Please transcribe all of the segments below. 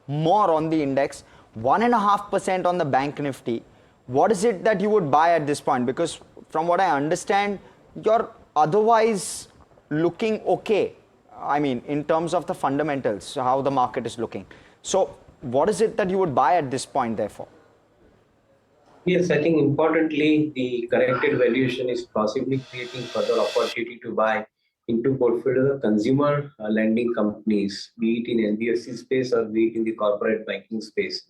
more on the index, 1.5% on the bank Nifty. What is it that you would buy at this point? Because from what I understand, you're otherwise looking okay. I mean, in terms of the fundamentals, how the market is looking. So what is it that you would buy at this point, therefore? Yes, I think importantly, the corrected valuation is possibly creating further opportunity to buy into portfolio of consumer lending companies, be it in NBFC space or be it in the corporate banking space,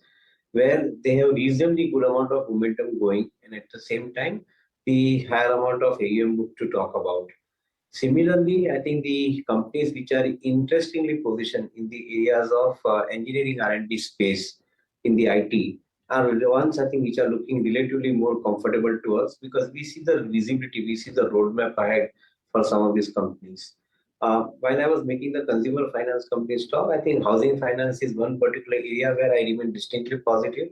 where they have reasonably good amount of momentum going, and at the same time, the higher amount of AUM book to talk about. Similarly, I think the companies which are interestingly positioned in the areas of engineering R&D space in the IT are the ones I think which are looking relatively more comfortable to us because we see the visibility, we see the roadmap ahead for some of these companies. While I was making the consumer finance companies talk, I think housing finance is one particular area where I remain distinctly positive.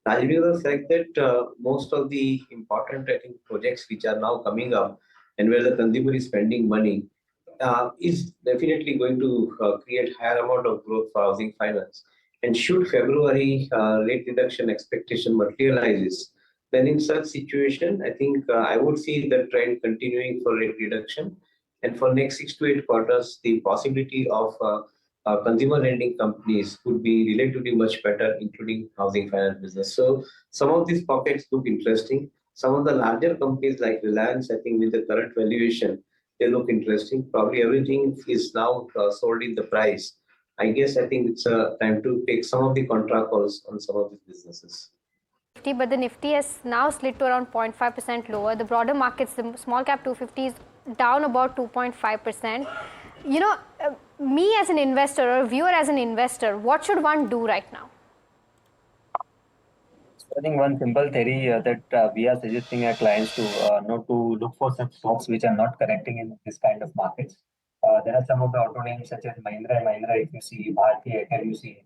Largely because of the fact that most of the important I think projects which are now coming up and where the consumer is spending money is definitely going to create higher amount of growth for housing finance. And should February rate reduction expectation materializes, then in such situation, I think I would see the trend continuing for rate reduction. And for next 6 to 8 quarters, the possibility of consumer lending companies could be relatively much better, including housing finance business. So some of these pockets look interesting. Some of the larger companies like Reliance, I think with the current valuation, they look interesting. Probably everything is now sold in the price. I guess I think it's time to take some of the contra calls on some of these businesses. But the Nifty has now slid to around 0.5% lower. The broader markets, the small cap 250 is down about 2.5%. You know, me as an investor or viewer as an investor, what should one do right now? I think one simple theory that we are suggesting our clients to not to look for such stocks which are not correcting in this kind of markets. There are some of the auto names such as Mahindra and Mahindra, if you see, Bharti Airtel, you see.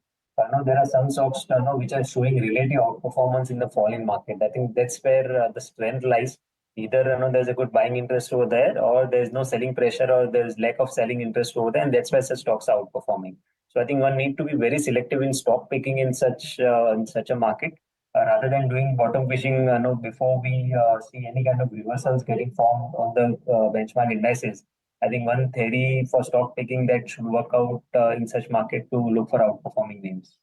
There are some stocks which are showing relative outperformance in the falling market. I think that's where the strength lies. Either there's a good buying interest over there, or there's no selling pressure, or there's lack of selling interest over there, and that's why such stocks are outperforming. So I think one need to be very selective in stock picking in such a market rather than doing bottom fishing before we see any kind of reversals getting formed on the benchmark indices. I think one theory for stock picking that should work out in such market to look for outperforming names.